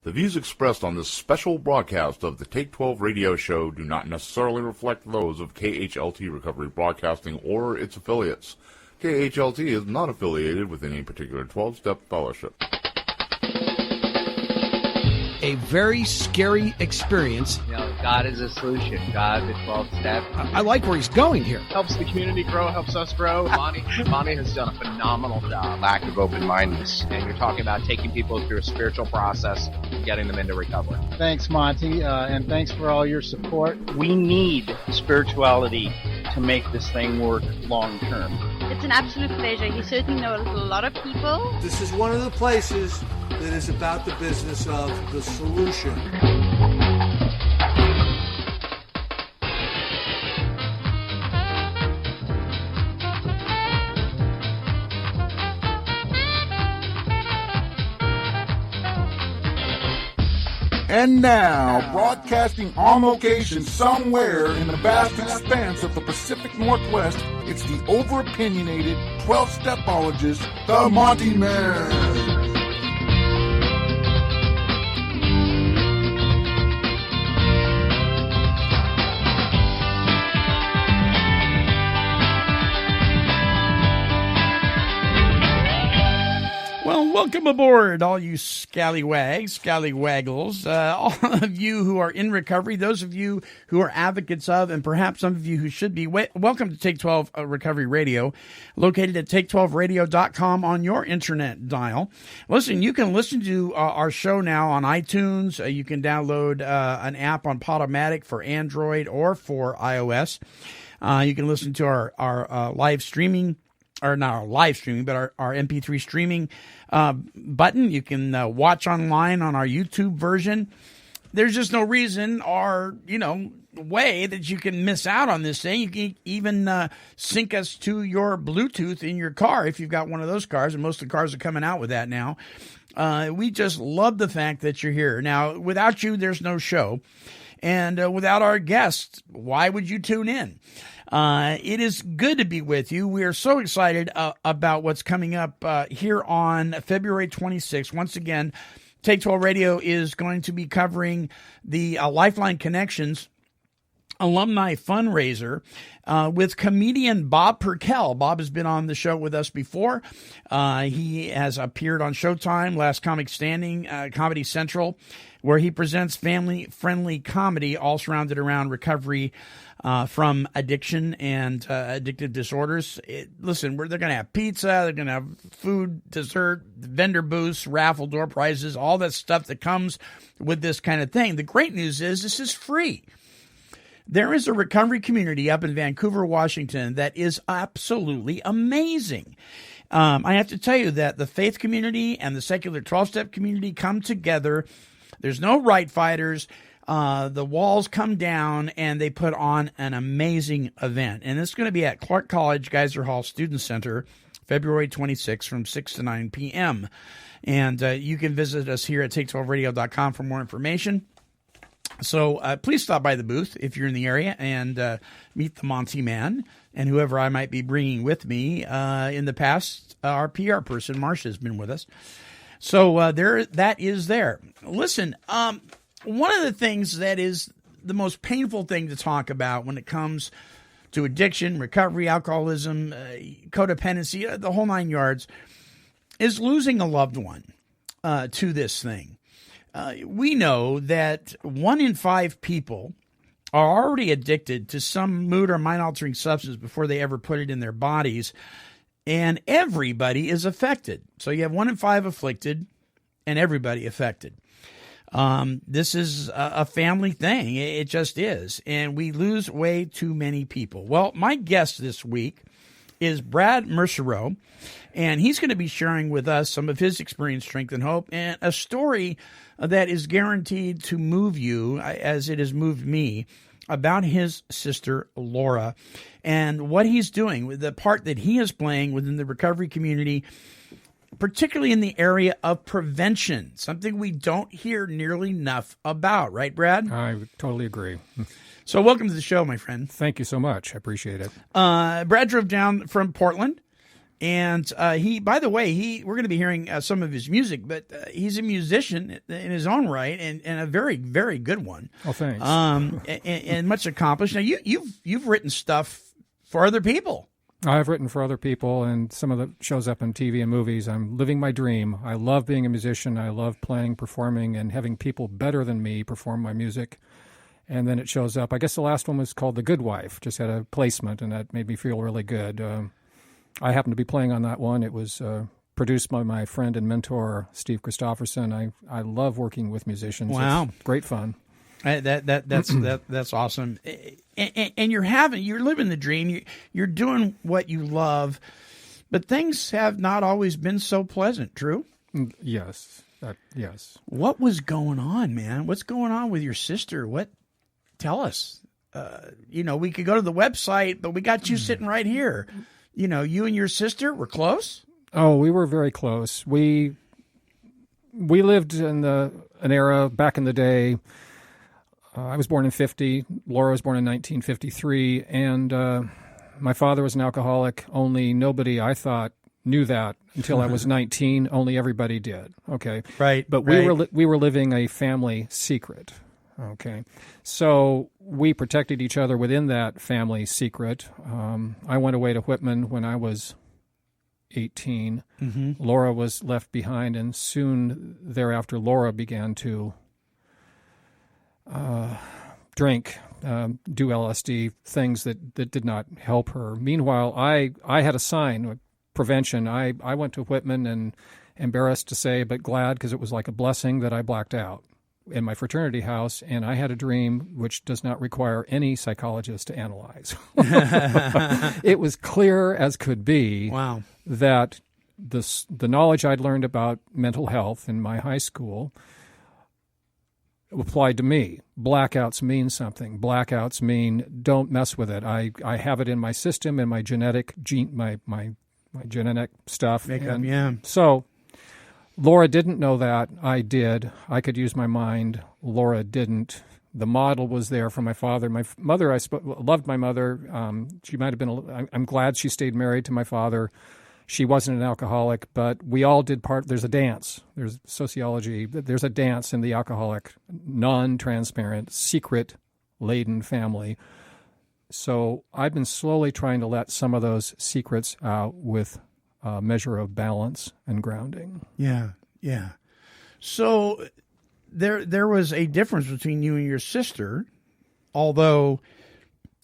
The views expressed on this special broadcast of the Take 12 radio show do not necessarily reflect those of KHLT Recovery Broadcasting or its affiliates. KHLT is not affiliated with any particular 12-step fellowship. A very scary experience. You know, God is a solution. God, the 12 step. I like where he's going here. Helps the community grow, helps us grow. Monty has done a phenomenal job. Lack of open-mindedness. And you're talking about taking people through a spiritual process, getting them into recovery. Thanks, Monty, and thanks for all your support. We need spirituality to make this thing work long term. It's an absolute pleasure. He certainly knows a lot of people. This is one of the places that is about the business of the solution. And now, broadcasting on location somewhere in the vast expanse of the Pacific Northwest, it's the over-opinionated 12-stepologist, the Monty Man. Well, welcome aboard, all you scallywaggles, all of you who are in recovery, those of you who are advocates of, and perhaps some of you who should be. Welcome to Take 12 Recovery Radio, located at take12radio.com on your internet dial. Listen, you can listen to our show now on iTunes. You can download an app on Podomatic for Android or for iOS. You can listen to our live streaming, or not our live streaming, but our MP3 streaming button. You can watch online on our YouTube version. There's just no reason or, way that you can miss out on this thing. You can even sync us to your Bluetooth in your car if you've got one of those cars, and most of the cars are coming out with that now. We just love the fact that you're here. Now, without you, there's no show. And without our guests, why would you tune in? It is good to be with you. We are so excited about what's coming up here on February 26th. Once again, Take 12 Radio is going to be covering the Lifeline Connections alumni fundraiser with comedian Bob Perkel. Bob has been on the show with us before. He has appeared on Showtime, Last Comic Standing, Comedy Central, where he presents family-friendly comedy all surrounded around recovery from addiction and addictive disorders. Listen, they're going to have pizza, they're going to have food, dessert, vendor booths, raffle door prizes, all that stuff that comes with this kind of thing. The great news is this is free. There is a recovery community up in Vancouver, Washington that is absolutely amazing. I have to tell you that the faith community and the secular 12-step community come together. There's no right fighters. The walls come down, and they put on an amazing event. And it's going to be at Clark College Geyser Hall Student Center, February 26th from 6 to 9 p.m. And you can visit us here at take12radio.com for more information. So please stop by the booth if you're in the area and meet the Monty Man and whoever I might be bringing with me. In the past, our PR person, Marsha, has been with us. So that is there. Listen, one of the things that is the most painful thing to talk about when it comes to addiction, recovery, alcoholism, codependency, the whole nine yards, is losing a loved one to this thing. We know that 1 in 5 people are already addicted to some mood or mind-altering substance before they ever put it in their bodies, and everybody is affected. So you have 1 in 5 afflicted and everybody affected. This is a family thing. It just is. And we lose way too many people. Well, my guest this week is Brad Mersereau, and he's going to be sharing with us some of his experience, strength, and hope, and a story that is guaranteed to move you, as it has moved me, about his sister, Laura, and what he's doing, with the part that he is playing within the recovery community, particularly in the area of prevention, something we don't hear nearly enough about. Right, Brad? I totally agree. So welcome to the show, my friend. Thank you so much. I appreciate it. Brad drove down from Portland And he, by the way, we're going to be hearing some of his music, but he's a musician in his own right, and a very, very good one. Oh, thanks. And much accomplished. Now, you've written stuff for other people. I've written for other people, and some of it shows up on TV and movies. I'm living my dream. I love being a musician. I love playing, performing, and having people better than me perform my music. And then it shows up. I guess the last one was called The Good Wife. Just had a placement, and that made me feel really good. I happened to be playing on that one. It was produced by my friend and mentor, Steve Christofferson. I love working with musicians. Wow. It's great fun. That's awesome. And you're living the dream. You're doing what you love, but things have not always been so pleasant. True? Yes. Yes. What was going on, man? What's going on with your sister? Tell us. We could go to the website, but we got you sitting right here. You and your sister were close? Oh, we were very close. We lived in an era back in the day. I was born in 50. Laura was born in 1953. And my father was an alcoholic. Only nobody, I thought, knew that until I was 19. Only everybody did. Okay. Right. But we were living a family secret. Okay. So we protected each other within that family secret. I went away to Whitman when I was 18. Mm-hmm. Laura was left behind, and soon thereafter, Laura began to drink, do LSD, things that did not help her. Meanwhile, I had a sign, prevention. I went to Whitman, and embarrassed to say, but glad, because it was like a blessing that I blacked out in my fraternity house, and I had a dream which does not require any psychologist to analyze. It was clear as could be. Wow. That the knowledge I'd learned about mental health in my high school applied to me. Blackouts mean something. Blackouts mean don't mess with it. I have it in my system, in my genetic my genetic stuff. So Laura didn't know that. I did. I could use my mind. Laura didn't. The model was there for my father. My mother, I loved my mother. She might have been. I'm glad she stayed married to my father. She wasn't an alcoholic, but we all did part. There's a dance. There's sociology. There's a dance in the alcoholic, non-transparent, secret-laden family. So I've been slowly trying to let some of those secrets out with a measure of balance and grounding. Yeah. So there was a difference between you and your sister, although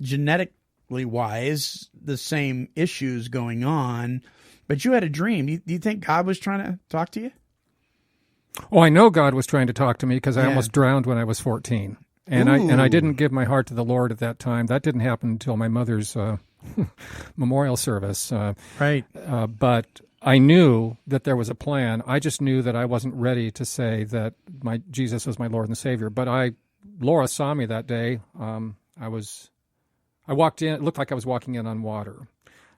genetically wise, the same issues going on, but you had a dream. Do you think God was trying to talk to you? Oh, I know God was trying to talk to me because I almost drowned when I was 14. And I didn't give my heart to the Lord at that time. That didn't happen until my mother's memorial service. Right. But I knew that there was a plan. I just knew that I wasn't ready to say that my Jesus was my Lord and Savior. But Laura saw me that day. I walked in. It looked like I was walking in on water.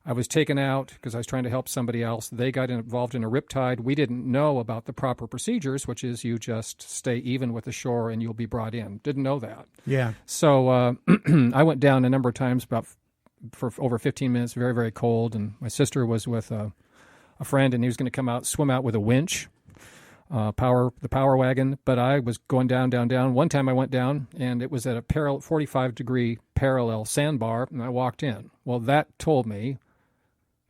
I was taken out because I was trying to help somebody else. They got involved in a riptide. We didn't know about the proper procedures, which is you just stay even with the shore and you'll be brought in. Didn't know that. Yeah. So I went down a number of times, for over 15 minutes, very, very cold. And my sister was with a friend, and he was going to swim out with a winch, the power wagon. But I was going down. One time I went down, and it was at a 45-degree parallel sandbar, and I walked in. Well, that told me.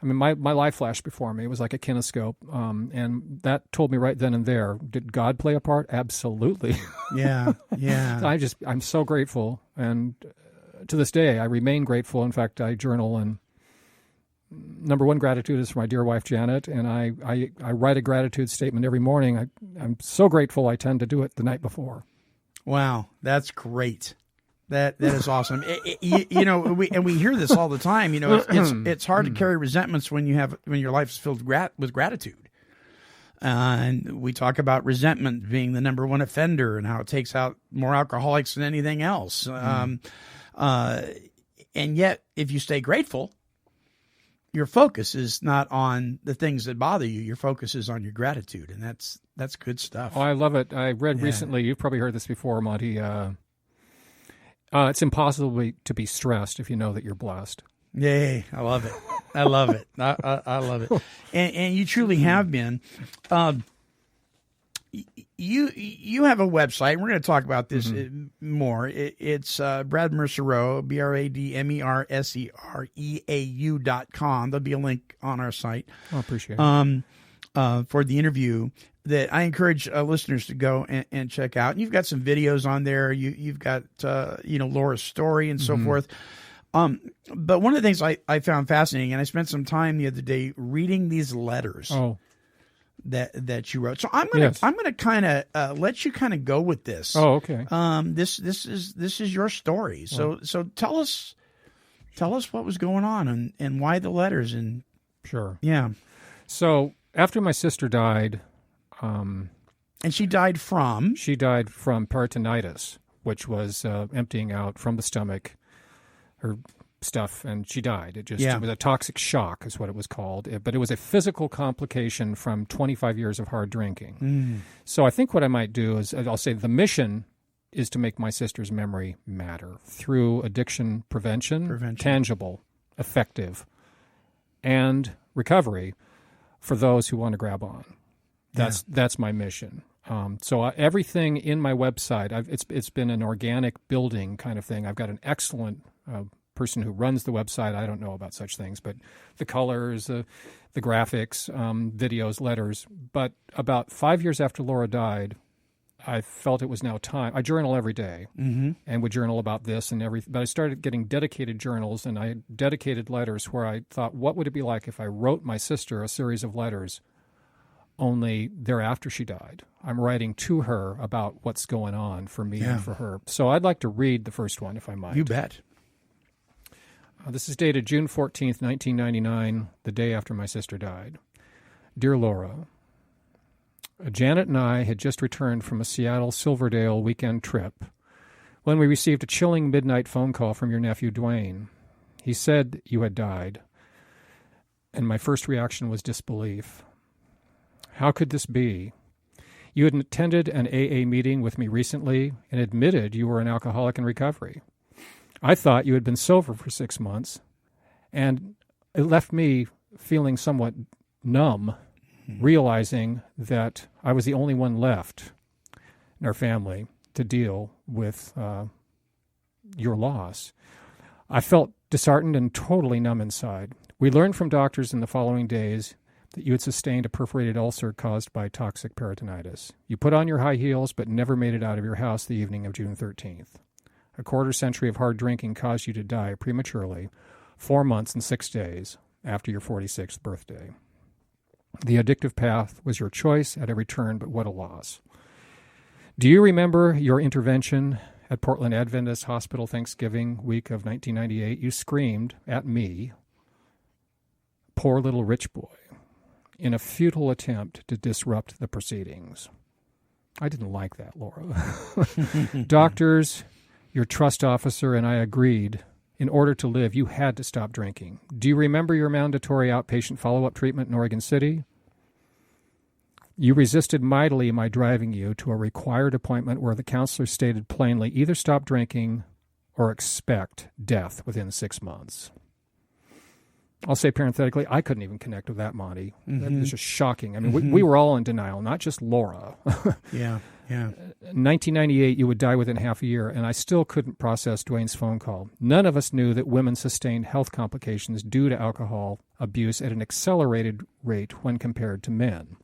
I mean, my life flashed before me. It was like a kinescope, and that told me right then and there. Did God play a part? Absolutely. Yeah. I'm so grateful, and to this day, I remain grateful. In fact, I journal, and number one gratitude is for my dear wife, Janet, and I write a gratitude statement every morning. I'm so grateful. I tend to do it the night before. Wow, that's great. That is awesome. We hear this all the time. It's hard to carry resentments when your life is filled with gratitude. And we talk about resentment being the number one offender and how it takes out more alcoholics than anything else. And yet, if you stay grateful, your focus is not on the things that bother you. Your focus is on your gratitude, and that's good stuff. Oh, I love it. I read recently. You've probably heard this before, Monty. It's impossible to be stressed if you know that you're blessed. Yay, I love it. I love it. I love it. And you truly have been. You have a website. We're going to talk about this more. It's Brad Mersereau, BradMersereau.com. There'll be a link on our site. I appreciate it. For the interview that I encourage listeners to go and check out. And you've got some videos on there. You've got Laura's story and so forth. But one of the things I found fascinating, and I spent some time the other day reading these letters. Oh. That you wrote. So I'm gonna kind of let you kind of go with this. Oh, okay. This is your story. So tell us what was going on and why the letters and sure. Yeah. So after my sister died, and she died from peritonitis, which was emptying out from the stomach her stuff, and she died. It was a toxic shock is what it was called, but it was a physical complication from 25 years of hard drinking. So I think what I might do is I'll say the mission is to make my sister's memory matter through addiction prevention, tangible, effective, and recovery for those who want to grab on. That's my mission. So everything in my website, it's been an organic building kind of thing. I've got an excellent person who runs the website. I don't know about such things, but the colors, the graphics, videos, letters. But about 5 years after Laura died, I felt it was now time. I journal every day and would journal about this and everything. But I started getting dedicated journals, and I dedicated letters where I thought, what would it be like if I wrote my sister a series of letters only thereafter she died? I'm writing to her about what's going on for me and for her. So I'd like to read the first one, if I might. You bet. This is dated June 14th, 1999, the day after my sister died. Dear Laura, Janet and I had just returned from a Seattle Silverdale weekend trip when we received a chilling midnight phone call from your nephew Dwayne. He said you had died, and my first reaction was disbelief. How could this be? You had attended an AA meeting with me recently and admitted you were an alcoholic in recovery. I thought you had been sober for 6 months, and it left me feeling somewhat numb, realizing that I was the only one left in our family to deal with your loss. I felt disheartened and totally numb inside. We learned from doctors in the following days that you had sustained a perforated ulcer caused by toxic peritonitis. You put on your high heels but never made it out of your house the evening of June 13th. A quarter century of hard drinking caused you to die prematurely 4 months and 6 days after your 46th birthday. The addictive path was your choice at every turn, but what a loss. Do you remember your intervention at Portland Adventist Hospital Thanksgiving week of 1998? You screamed at me, poor little rich boy, in a futile attempt to disrupt the proceedings. I didn't like that, Laura. Doctors, your trust officer, and I agreed, in order to live, you had to stop drinking. Do you remember your mandatory outpatient follow-up treatment in Oregon City? You resisted mightily my driving you to a required appointment where the counselor stated plainly, either stop drinking or expect death within 6 months. I'll say parenthetically, I couldn't even connect with that, Monty. That was just shocking. I mean, we were all in denial, not just Laura. Yeah. 1998, you would die within half a year, and I still couldn't process Dwayne's phone call. None of us knew that women sustained health complications due to alcohol abuse at an accelerated rate when compared to men.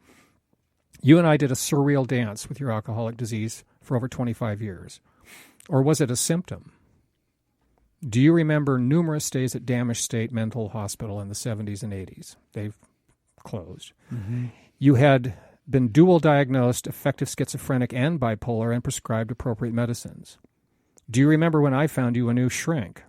You and I did a surreal dance with your alcoholic disease for over 25 years. Or was it a symptom? Do you remember numerous stays at Damage State Mental Hospital in the 70s and 80s? They've closed. You had been dual diagnosed affective schizophrenic and bipolar and prescribed appropriate medicines. Do you remember when I found you a new shrink?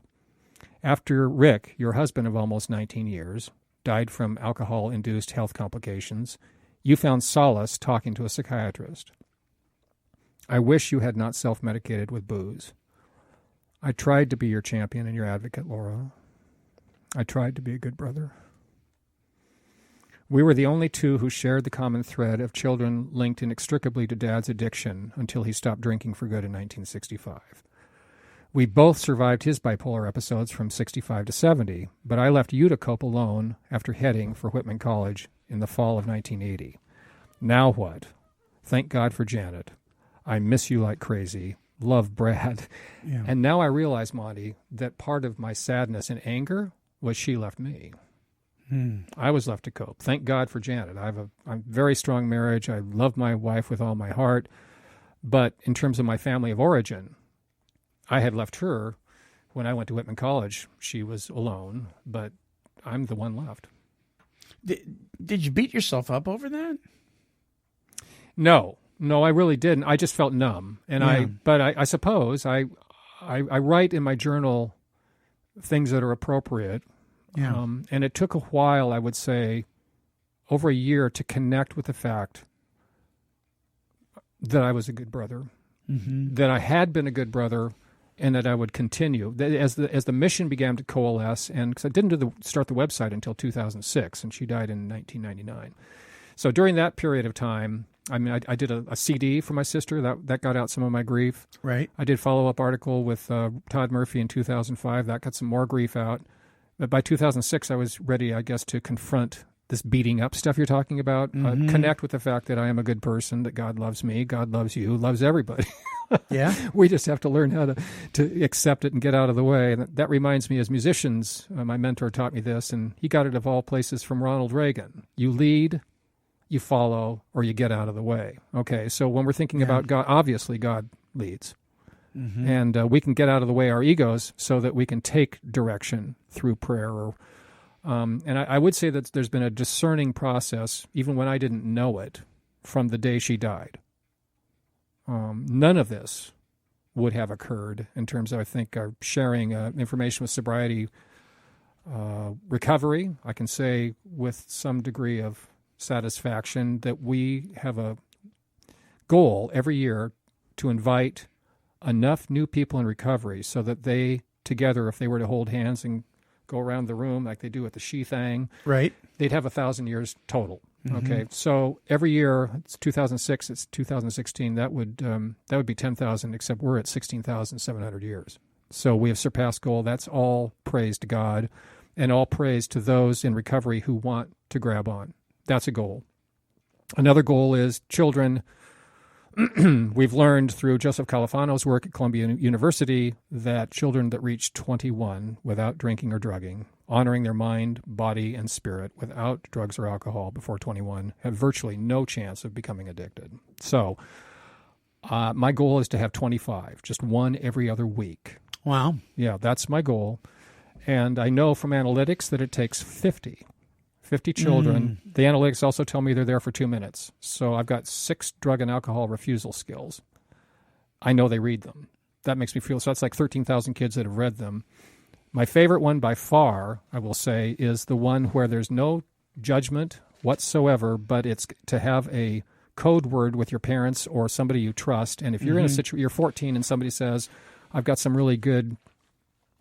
After Rick, your husband of almost 19 years, died from alcohol-induced health complications, you found solace talking to a psychiatrist. I wish you had not self-medicated with booze. I tried to be your champion and your advocate, Laura. I tried to be a good brother. We were the only two who shared the common thread of children linked inextricably to Dad's addiction until he stopped drinking for good in 1965. We both survived his bipolar episodes from 65 to 70, but I left you to cope alone after heading for Whitman College in the fall of 1980. Now what? Thank God for Janet. I miss you like crazy. Love, Brad. Yeah. And now I realize, Monty, that part of my sadness and anger was she left me. I was left to cope. Thank God for Janet. I have a very strong marriage. I love my wife with all my heart. But in terms of my family of origin, I had left her when I went to Whitman College. She was alone, but I'm the one left. Did you beat yourself up over that? No, I really didn't. I just felt numb. And I suppose I write in my journal things that are appropriate. Yeah. And it took a while, I would say, over a year to connect with the fact that I was a good brother, that I had been a good brother, and that I would continue. As the mission began to coalesce, and because I didn't start the website until 2006, and she died in 1999. So during that period of time, I mean, I did a CD for my sister. That got out some of my grief. Right. I did a follow-up article with Todd Murphy in 2005. That got some more grief out. But by 2006, I was ready, I guess, to confront this beating up stuff you're talking about, connect with the fact that I am a good person, that God loves me, God loves you, loves everybody. Yeah. We just have to learn how to accept it and get out of the way. And that reminds me, as musicians, my mentor taught me this, and he got it of all places from Ronald Reagan. You lead, you follow, or you get out of the way. Okay, so when we're thinking about God, obviously God leads. And we can get out of the way our egos so that we can take direction through prayer. And I would say that there's been a discerning process, even when I didn't know it, from the day she died. None of this would have occurred in terms of, I think, our sharing information with sobriety recovery. I can say with some degree of satisfaction that we have a goal every year to invite enough new people in recovery so that they together, if they were to hold hands and go around the room like they do at the She Thang, right, they'd have 1,000 years total. Okay, so every year, it's 2006, it's 2016, that would be 10,000, except we're at 16,700 years. So we have surpassed goal. That's all praise to God, and all praise to those in recovery who want to grab on. That's a goal. Another goal is children. We've learned through Joseph Califano's work at Columbia University that children that reach 21 without drinking or drugging, honoring their mind, body, and spirit without drugs or alcohol before 21, have virtually no chance of becoming addicted. So my goal is to have 25, just one every other week. Wow. Yeah, that's my goal. And I know from analytics that it takes 50 children. The analytics also tell me they're there for 2 minutes. So I've got 6 drug and alcohol refusal skills. I know they read them. That makes me feel, so that's like 13,000 kids that have read them. My favorite one by far, I will say, is the one where there's no judgment whatsoever, but it's to have a code word with your parents or somebody you trust. And if you're in a situation, you're 14 and somebody says, I've got some really good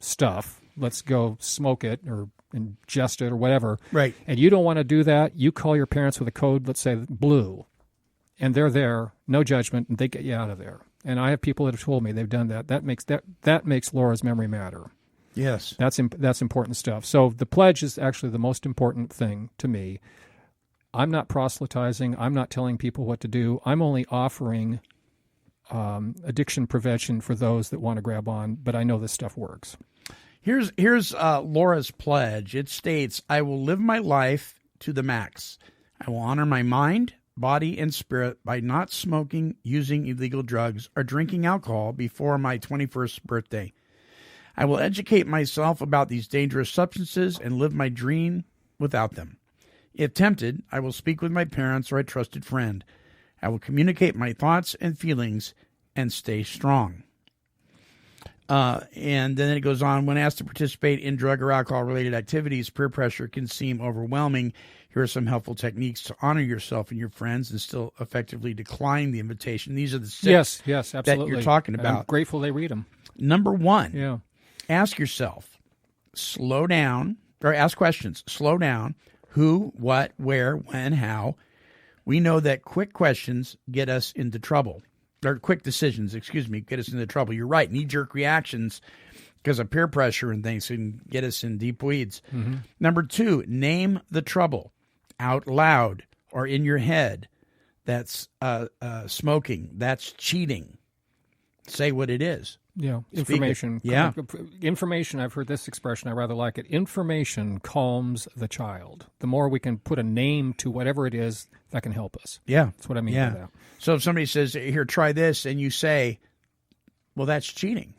stuff, let's go smoke it or ingest it or whatever. Right. And you don't want to do that, you call your parents with a code, let's say blue, and they're there, no judgment, and they get you out of there. And I have people that have told me they've done that. That makes Laura's memory matter. Yes. That's important stuff. So the pledge is actually the most important thing to me. I'm not proselytizing. I'm not telling people what to do. I'm only offering addiction prevention for those that want to grab on, but I know this stuff works. Here's Laura's pledge. It states, I will live my life to the max. I will honor my mind, body, and spirit by not smoking, using illegal drugs, or drinking alcohol before my 21st birthday. I will educate myself about these dangerous substances and live my dream without them. If tempted, I will speak with my parents or a trusted friend. I will communicate my thoughts and feelings and stay strong. And then it goes on, when asked to participate in drug or alcohol-related activities, peer pressure can seem overwhelming. Here are some helpful techniques to honor yourself and your friends and still effectively decline the invitation. These are the 6 yes, that absolutely. you're talking about. I'm grateful they read them. Number 1, ask yourself, slow down, or ask questions, slow down, who, what, where, when, how. We know that quick questions get us into trouble. or quick decisions, get us into trouble. You're right. Knee-jerk reactions because of peer pressure and things can get us in deep weeds. Mm-hmm. Number 2, name the trouble out loud or in your head. That's smoking. That's cheating. Say what it is. Yeah, information. Yeah. Information, I've heard this expression, I rather like it. Information calms the child. The more we can put a name to whatever it is, that can help us. Yeah. That's what I mean by that. So if somebody says, here, try this, and you say, well, that's cheating.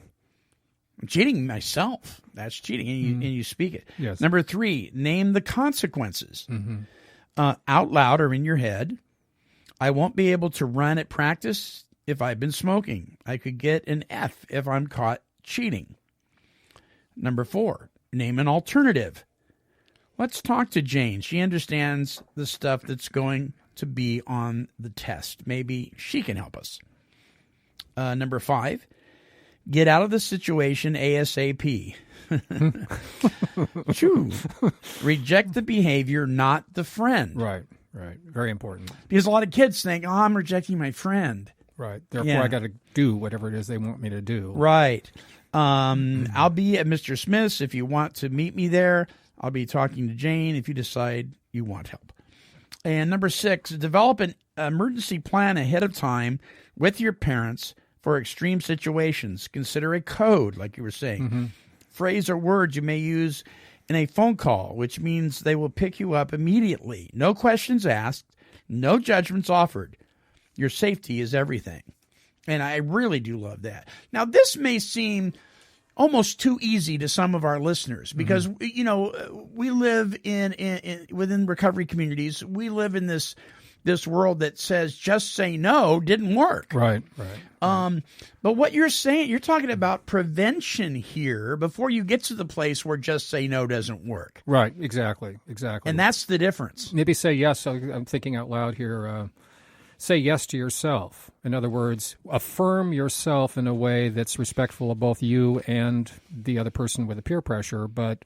I'm cheating myself. That's cheating, and you speak it. Yes. Number 3, name the consequences. Out loud or in your head. I won't be able to run at practice if I've been smoking. I could get an F if I'm caught cheating. Number 4, name an alternative. Let's talk to Jane. She understands the stuff that's going to be on the test. Maybe she can help us. Number 5, get out of the situation ASAP. True. Reject the behavior, not the friend. Right. Very important. Because a lot of kids think, I'm rejecting my friend. Right. Therefore, I got to do whatever it is they want me to do. Right. I'll be at Mr. Smith's if you want to meet me there. I'll be talking to Jane if you decide you want help. And number 6, develop an emergency plan ahead of time with your parents for extreme situations. Consider a code, like you were saying. Phrase or words you may use in a phone call, which means they will pick you up immediately. No questions asked, no judgments offered. Your safety is everything. And I really do love that. Now, this may seem almost too easy to some of our listeners because, we live within recovery communities. We live in this world that says just say no didn't work. Right. But what you're saying, you're talking about prevention here before you get to the place where just say no doesn't work. Right, exactly. And that's the difference. Maybe say yes. So I'm thinking out loud here. Say yes to yourself. In other words, affirm yourself in a way that's respectful of both you and the other person with the peer pressure. But,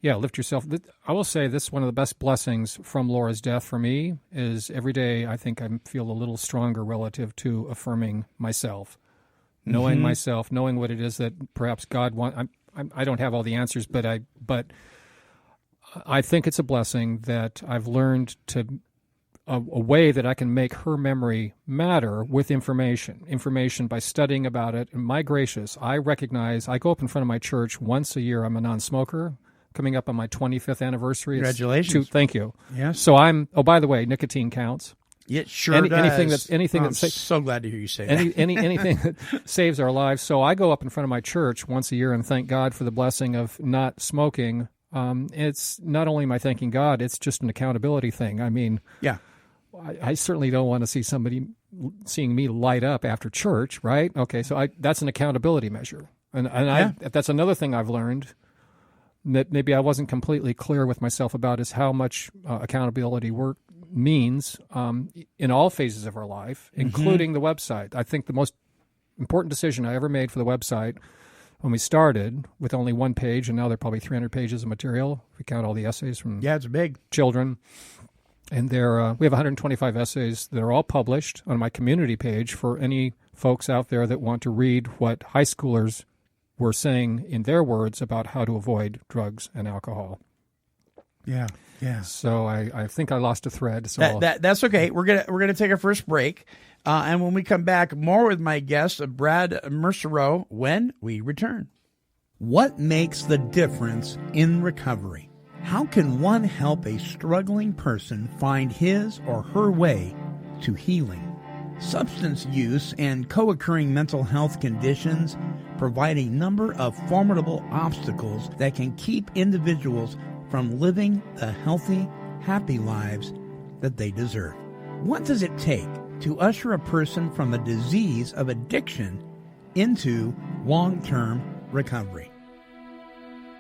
yeah, lift yourself. I will say this, one of the best blessings from Laura's death for me is every day I think I feel a little stronger relative to affirming myself, knowing myself, knowing what it is that perhaps God wants. I don't have all the answers, but I think it's a blessing that I've learned to a way that I can make her memory matter with information by studying about it. And my gracious, I recognize, I go up in front of my church once a year. I'm a non-smoker, coming up on my 25th anniversary. Congratulations. Thank you. Yes. So by the way, nicotine counts. It sure does. I'm so glad to hear you say that. Anything that saves our lives. So I go up in front of my church once a year and thank God for the blessing of not smoking. It's not only am I thanking God, it's just an accountability thing. I mean, yeah. I certainly don't want to see somebody seeing me light up after church, right? Okay, so that's an accountability measure. And that's another thing I've learned that maybe I wasn't completely clear with myself about is how much accountability work means in all phases of our life, including the website. I think the most important decision I ever made for the website when we started with only one page, and now there are probably 300 pages of material, if we count all the essays from it's big children. And we have 125 essays that are all published on my community page for any folks out there that want to read what high schoolers were saying in their words about how to avoid drugs and alcohol. Yeah. So I think I lost a thread. So that's okay. We're gonna take our first break, and when we come back, more with my guest, Brad Mersereau, when we return. What makes the difference in recovery? How can one help a struggling person find his or her way to healing? Substance use and co-occurring mental health conditions provide a number of formidable obstacles that can keep individuals from living the healthy, happy lives that they deserve. What does it take to usher a person from the disease of addiction into long-term recovery?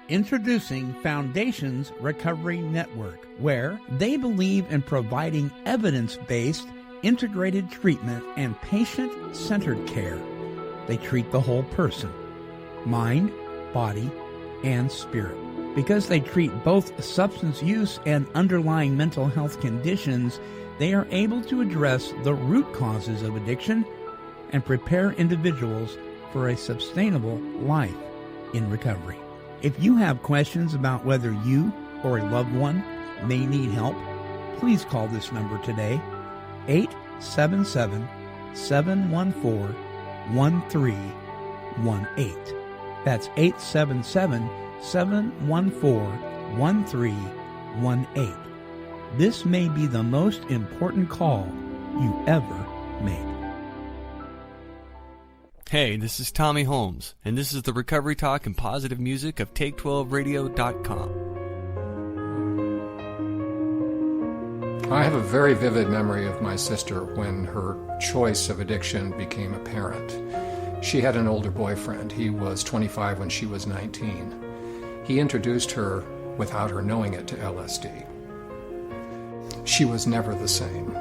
Introducing Foundations Recovery Network, where they believe in providing evidence-based, integrated treatment and patient-centered care. They treat the whole person, mind, body, and spirit. Because they treat both substance use and underlying mental health conditions, they are able to address the root causes of addiction and prepare individuals for a sustainable life in recovery. If you have questions about whether you or a loved one may need help, please call this number today, 877-714-1318. That's 877-714-1318. This may be the most important call you ever made. Hey, this is Tommy Holmes, and this is the recovery talk and positive music of Take12Radio.com. I have a very vivid memory of my sister when her choice of addiction became apparent. She had an older boyfriend. He was 25 when she was 19. He introduced her, without her knowing it, to LSD. She was never the same.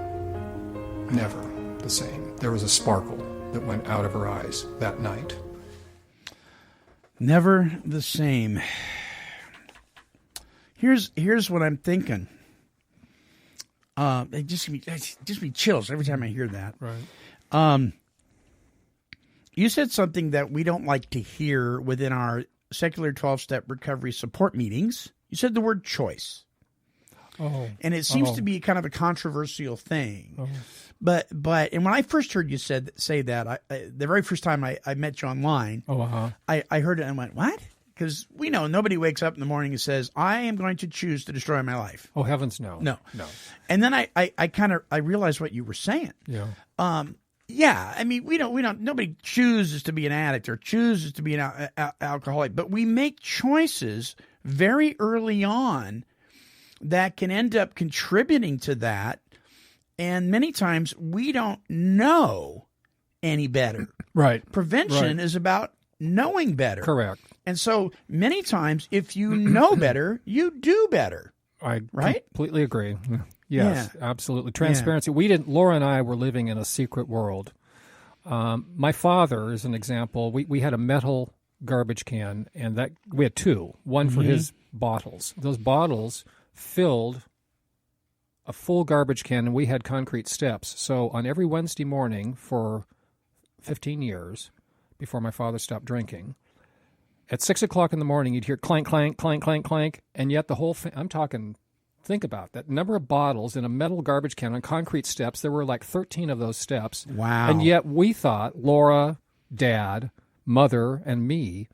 Never the same. There was a sparkle that went out of her eyes that night. Never the same. Here's what I'm thinking. It just me chills every time I hear that. Right. You said something that we don't like to hear within our secular 12-step recovery support meetings. You said the word choice. Oh. And it seems to be kind of a controversial thing. Oh. But and when I first heard you say that, the very first time I met you online, I heard it and went, what? Because we know nobody wakes up in the morning and says, I am going to choose to destroy my life. Oh, heavens, no. No. And then I realized what you were saying. Yeah. Yeah, I mean, we don't, nobody chooses to be an addict or chooses to be an alcoholic, but we make choices very early on that can end up contributing to that. And many times we don't know any better. Right. Prevention is about knowing better. Correct. And so many times if you know better, you do better. I right? completely agree. Yes, absolutely. Transparency. Yeah. Laura and I were living in a secret world. My father is an example. We had a metal garbage can, and that we had two, one for his bottles. Those bottles filled a full garbage can, and we had concrete steps. So on every Wednesday morning for 15 years, before my father stopped drinking, at 6 o'clock in the morning, you'd hear clank, clank, clank, clank, clank, and yet the whole I'm talking... Think about that number of bottles in a metal garbage can on concrete steps. There were like 13 of those steps. Wow. And yet we thought, Laura, Dad, Mother, and me,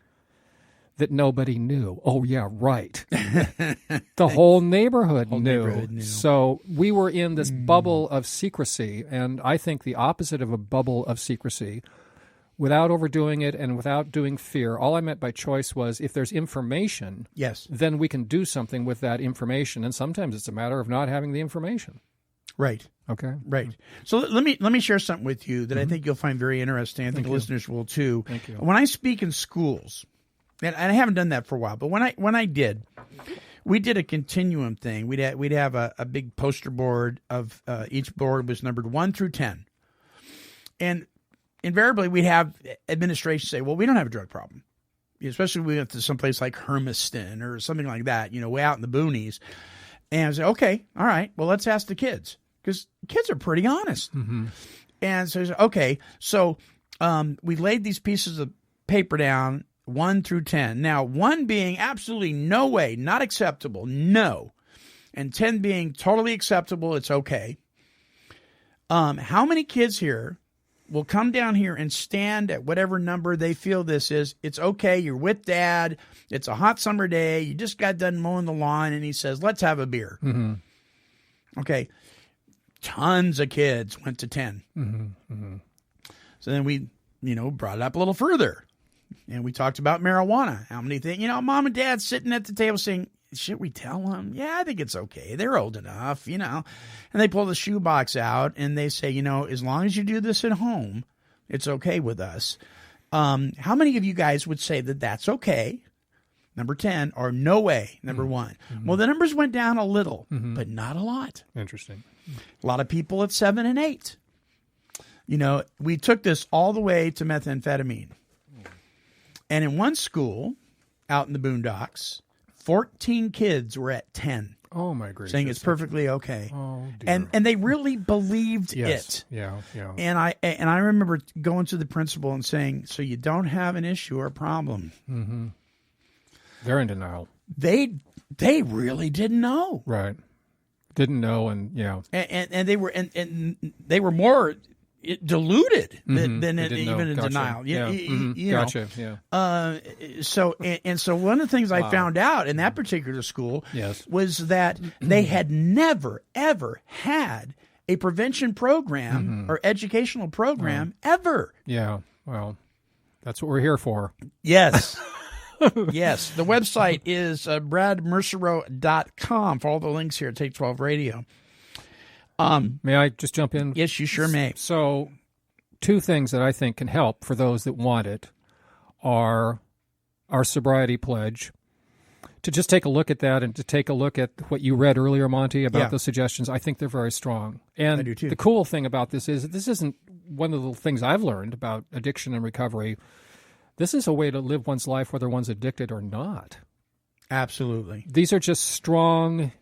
that nobody knew. Oh, yeah, right. The whole neighborhood knew. So we were in this bubble of secrecy, and I think the opposite of a bubble of secrecy, without overdoing it and without doing fear. All I meant by choice was if there's information, then we can do something with that information. And sometimes it's a matter of not having the information. Right. Okay. Right. So let me share something with you that I think you'll find very interesting. I think the listeners will too. Thank you. When I speak in schools, and I haven't done that for a while, but when I did, we did a continuum thing. We'd have a big poster board of each board was numbered 1 through 10. And invariably, we'd have administration say, well, we don't have a drug problem, especially when we went to someplace like Hermiston or something like that, way out in the boonies. And I say, okay, all right, well, let's ask the kids because kids are pretty honest. Mm-hmm. And so, okay, so we laid these pieces of paper down, 1 through 10. Now, 1 being absolutely no way, not acceptable, no. And 10 being totally acceptable, it's okay. How many kids here will come down here and stand at whatever number they feel this is? It's okay. You're with Dad. It's a hot summer day. You just got done mowing the lawn, and he says, let's have a beer. Mm-hmm. Okay. Tons of kids went to 10. Mm-hmm. Mm-hmm. So then we, brought it up a little further, and we talked about marijuana. How many things, Mom and Dad sitting at the table saying, should we tell them? Yeah, I think it's okay. They're old enough, And they pull the shoebox out and they say, as long as you do this at home, it's okay with us. How many of you guys would say that that's okay? Number 10, or no way, number 1. Mm-hmm. Well, the numbers went down a little, but not a lot. Interesting. A lot of people at 7 and 8. We took this all the way to methamphetamine. And in one school out in the boondocks, 14 kids were at 10. Oh my gracious! Saying it's perfectly okay. Oh dear. And they really believed it. Yeah. And I remember going to the principal and saying, "So you don't have an issue or a problem?" Mm-hmm. They're in denial. They really didn't know. Right. Didn't know, and they were more deluded than even in gotcha. denial. Gotcha. Yeah. So one of the things I found out in that particular school was that they had never ever had a prevention program or educational program ever. Yeah. Well, that's what we're here for. Yes. Yes. The website is bradmersereau.com for all the links here at Take 12 Radio. May I just jump in? Yes, you sure may. So, two things that I think can help for those that want it are our sobriety pledge. To just take a look at that and to take a look at what you read earlier, Monty, about those suggestions, I think they're very strong. And I do too. The cool thing about this is that this isn't one of the things I've learned about addiction and recovery. This is a way to live one's life whether one's addicted or not. Absolutely. These are just strong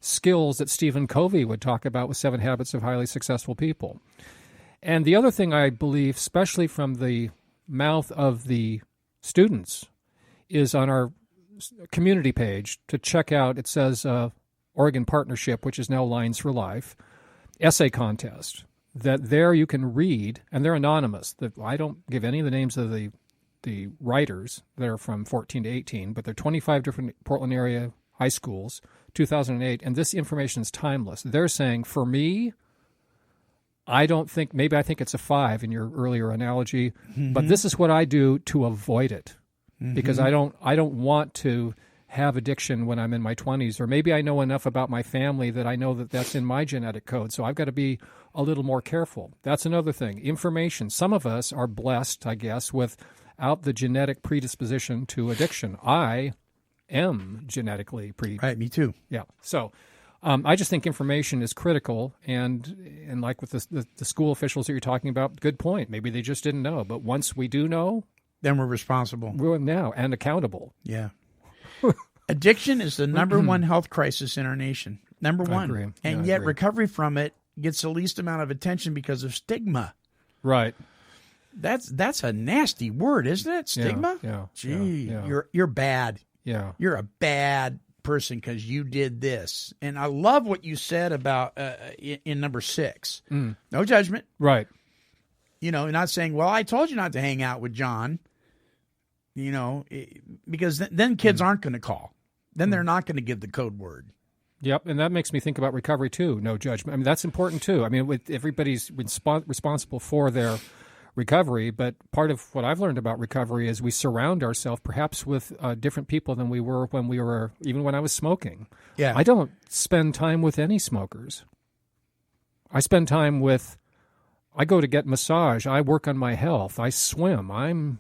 skills that Stephen Covey would talk about with 7 Habits of Highly Successful People. And the other thing I believe, especially from the mouth of the students, is on our community page to check out, it says Oregon Partnership, which is now Lines for Life, essay contest, that there you can read, and they're anonymous. I don't give any of the names of the writers. They're from 14 to 18, but they're 25 different Portland area high schools, 2008, and this information is timeless. They're saying, for me, I think it's a 5 in your earlier analogy, but this is what I do to avoid it, because I don't want to have addiction when I'm in my 20s, or maybe I know enough about my family that I know that that's in my genetic code, so I've got to be a little more careful. That's another thing. Information. Some of us are blessed, I guess, without the genetic predisposition to addiction. I am genetically Right, me too. Yeah. So I just think information is critical, and like with the school officials that you're talking about, good point. Maybe they just didn't know, but once we do know, then we're responsible. We're now and accountable. Yeah. Addiction is the number one health crisis in our nation. Number one. I agree. And yet recovery from it gets the least amount of attention because of stigma. Right. That's a nasty word, isn't it? Stigma? Yeah. Gee, you're bad. Yeah. You're a bad person because you did this. And I love what you said about in number 6. No judgment. Right. Not saying, well, I told you not to hang out with John, because then kids aren't going to call. Then they're not going to give the code word. Yep, and that makes me think about recovery too, no judgment. I mean, that's important too. I mean, everybody's responsible for their recovery, but part of what I've learned about recovery is we surround ourselves perhaps with different people than we were even when I was smoking. Yeah. I don't spend time with any smokers. I spend time I go to get massage. I work on my health. I swim. I'm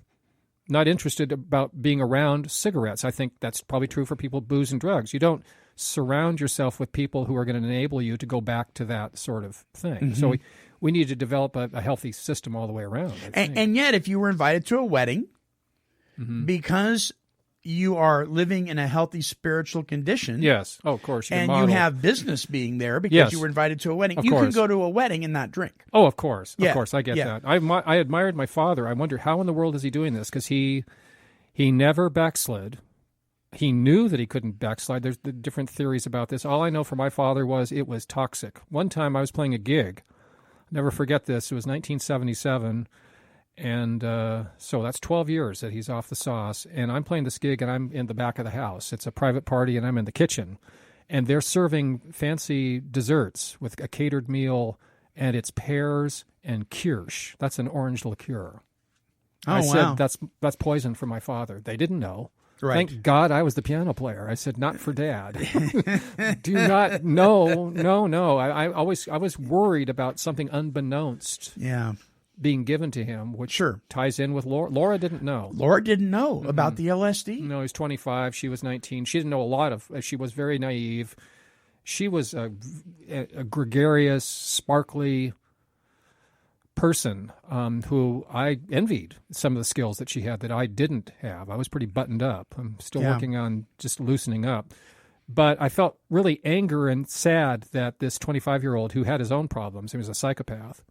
not interested about being around cigarettes. I think that's probably true for people with booze and drugs. You don't surround yourself with people who are going to enable you to go back to that sort of thing. So we need to develop a healthy system all the way around. And yet, if you were invited to a wedding, because you are living in a healthy spiritual condition. Yes. Oh, of course. And you have business being there because you were invited to a wedding. You can go to a wedding and not drink. Oh, of course. Of course. I get that. I admired my father. I wonder how in the world is he doing this? Because he never backslid. He knew that he couldn't backslide. There's the different theories about this. All I know from my father was it was toxic. One time I was playing a gig. I'll never forget this. It was 1977. And so that's 12 years that he's off the sauce. And I'm playing this gig, and I'm in the back of the house. It's a private party, and I'm in the kitchen. And they're serving fancy desserts with a catered meal, and it's pears and kirsch. That's an orange liqueur. I said, that's poison for my father. They didn't know. Right. Thank God I was the piano player. I said, not for Dad. Do not. No. I was worried about something unbeknownst. Yeah. Being given to him, which ties in with Laura. Laura didn't know. Laura didn't know about the LSD? No, he's 25. She was 19. She didn't know a lot she was very naive. She was a gregarious, sparkly person who I envied some of the skills that she had that I didn't have. I was pretty buttoned up. I'm still working on just loosening up. But I felt really anger and sad that this 25-year-old who had his own problems, he was a psychopath,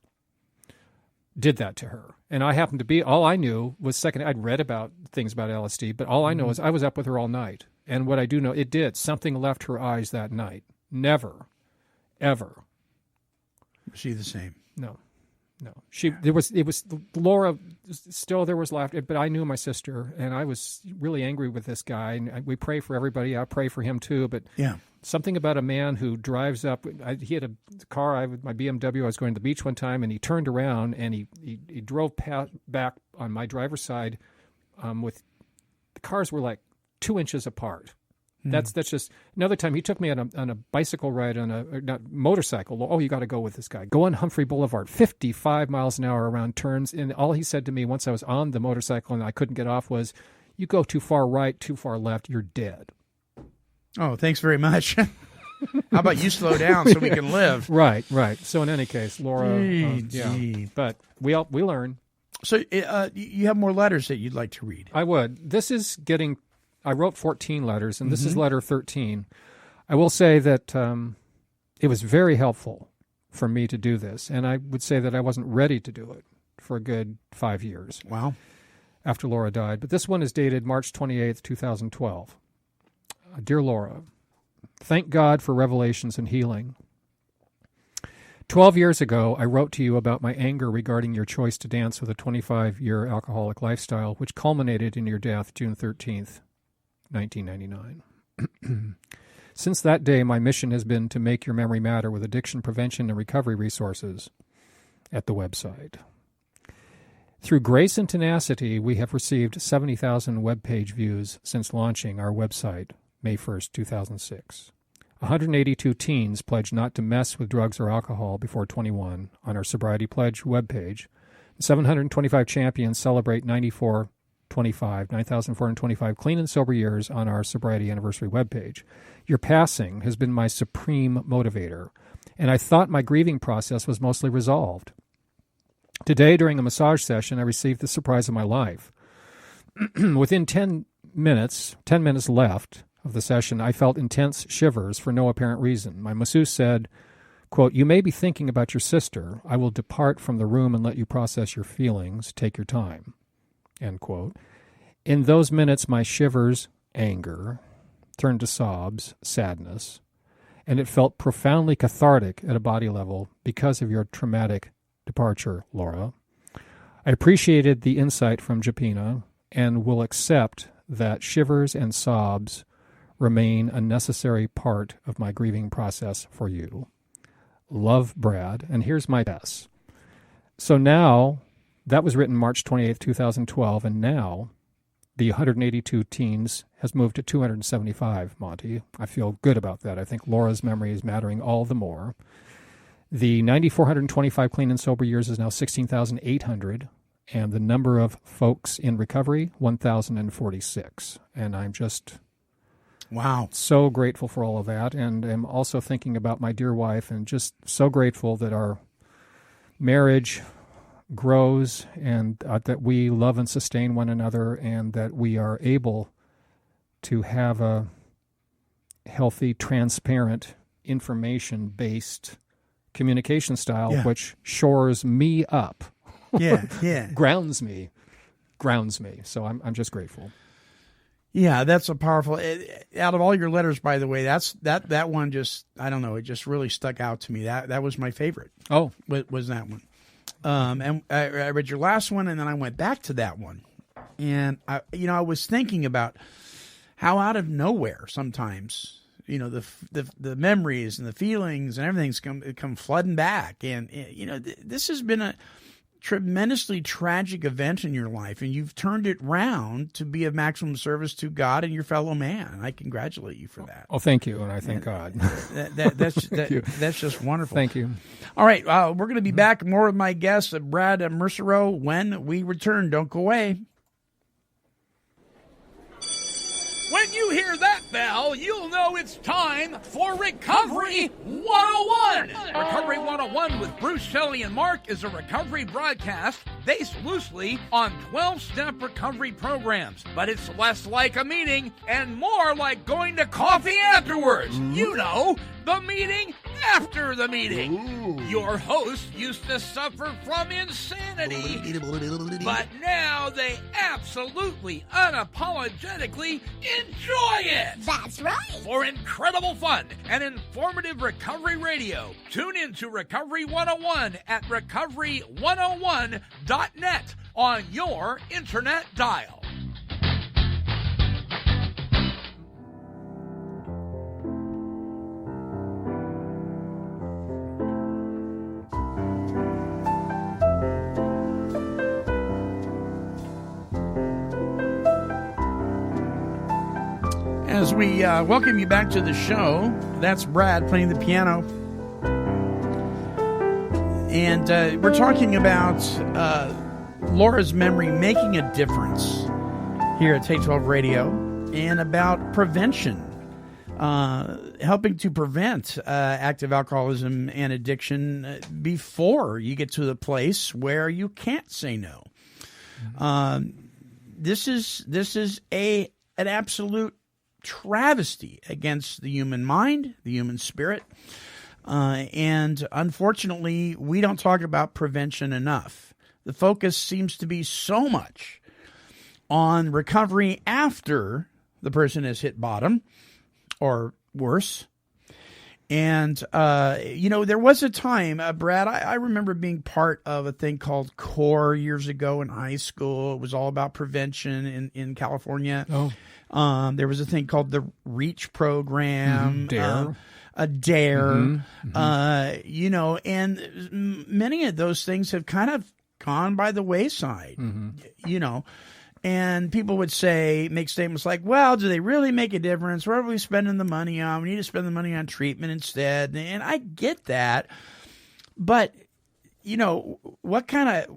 did that to her. And I happened to be, all I knew was I'd read about things about LSD, but all I know is I was up with her all night. And what I do know, it did. Something left her eyes that night. Never, ever. Was she the same? No. It was Laura, still there was laughter, but I knew my sister, and I was really angry with this guy, and we pray for everybody. I pray for him too, but something about a man who drives up, he had a car, my BMW, I was going to the beach one time, and he turned around, and he drove back on my driver's side with, the cars were like 2 inches apart. That's just another time he took me on a bicycle ride on a motorcycle. Oh, you got to go with this guy. Go on Humphrey Boulevard, 55 miles an hour around turns. And all he said to me once I was on the motorcycle and I couldn't get off was, "You go too far right, too far left, you're dead." Oh, thanks very much. How about you slow down so we can live? Right. So in any case, Laura, but we learn. So you have more letters that you'd like to read? I would. I wrote 14 letters, and this is letter 13. I will say that it was very helpful for me to do this, and I would say that I wasn't ready to do it for a good 5 years. Wow. After Laura died. But this one is dated March 28th, 2012. Dear Laura, thank God for revelations and healing. 12 years ago, I wrote to you about my anger regarding your choice to dance with a 25-year alcoholic lifestyle, which culminated in your death June 13th. 1999. Since that day, my mission has been to make your memory matter with addiction prevention and recovery resources at the website. Through grace and tenacity, we have received 70,000 web page views since launching our website May 1st, 2006. 182 teens pledged not to mess with drugs or alcohol before 21 on our Sobriety Pledge webpage. 725 champions celebrate 9,425 clean and sober years on our Sobriety Anniversary webpage. Your passing has been my supreme motivator, and I thought my grieving process was mostly resolved. Today, during a massage session, I received the surprise of my life. Within 10 minutes left of the session, I felt intense shivers for no apparent reason. My masseuse said, quote, "You may be thinking about your sister. I will depart from the room and let you process your feelings. Take your time." End quote. In those minutes, my shivers, anger, turned to sobs, sadness, and it felt profoundly cathartic at a body level because of your traumatic departure, Laura. I appreciated the insight from Japina and will accept that shivers and sobs remain a necessary part of my grieving process for you. Love, Brad. And here's my S. So now, that was written March 28th, 2012, and now the 182 teens has moved to 275, Monty. I feel good about that. I think Laura's memory is mattering all the more. The 9,425 clean and sober years is now 16,800, and the number of folks in recovery, 1,046. And I'm just so grateful for all of that, and I'm also thinking about my dear wife and just so grateful that our marriage grows and that we love and sustain one another and that we are able to have a healthy, transparent, information-based communication style, which shores me up. grounds me. So I'm just grateful. Yeah, that's a powerful. Out of all your letters, by the way, that one just, I don't know, it just really stuck out to me. That was my favorite. Oh, was that one? And I read your last one, and then I went back to that one, and I was thinking about how out of nowhere sometimes, the memories and the feelings and everything's come flooding back, and this has been a tremendously tragic event in your life, and you've turned it round to be of maximum service to God and your fellow man. I congratulate you for that. Oh, thank you, and I thank God. That's just wonderful. Thank you. All right, we're going to be back more with my guest, Brad Mersereau, when we return. Don't go away. When you hear that bell, you'll know it's time for Recovery 101. Recovery 101 with Bruce, Shelley, and Mark is a recovery broadcast based loosely on 12-step recovery programs. But it's less like a meeting and more like going to coffee afterwards. You know, the meeting after the meeting. Ooh. Your host used to suffer from insanity, but now they absolutely, unapologetically enjoy it. That's right. For incredible fun and informative recovery radio, tune in to Recovery 101 at recovery101.net on your internet dial. As we welcome you back to the show, that's Brad playing the piano. And we're talking about Laura's memory making a difference here at Take 12 Radio, and about prevention, helping to prevent active alcoholism and addiction before you get to the place where you can't say no. This is an absolute travesty against the human mind, the human spirit. And unfortunately, we don't talk about prevention enough. The focus seems to be so much on recovery after the person has hit bottom or worse. And, there was a time, Brad, I remember being part of a thing called CORE years ago in high school. It was all about prevention in California. Oh. There was a thing called the REACH program. DARE. DARE. And many of those things have kind of gone by the wayside, and people would make statements like, well, do they really make a difference? What are we spending the money on? We need to spend the money on treatment instead. And I get that. But, what kind of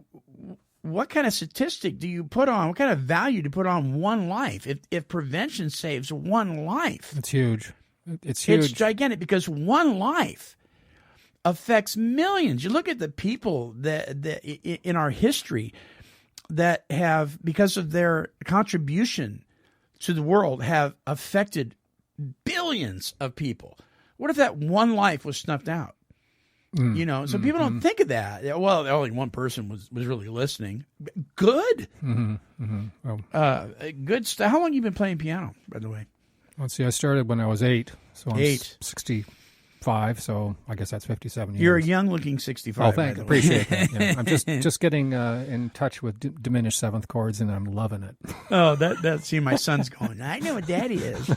statistic do you put on? What kind of value do you put on one life? If prevention saves one life. It's huge. It's huge. It's gigantic because one life affects millions. You look at the people that in our history that have, because of their contribution to the world, have affected billions of people. What if that one life was snuffed out? So people don't think of that. Well, only one person was really listening. Good. Well, good stuff. How long have you been playing piano, by the way? Let's see. I started when I was 8. So I'm 8. 65. So I guess that's 57 years. You're a young-looking 65. Oh, thank you. Appreciate that. Yeah. I'm just getting in touch with diminished seventh chords, and I'm loving it. Oh, see, my son's going, I know what Daddy is.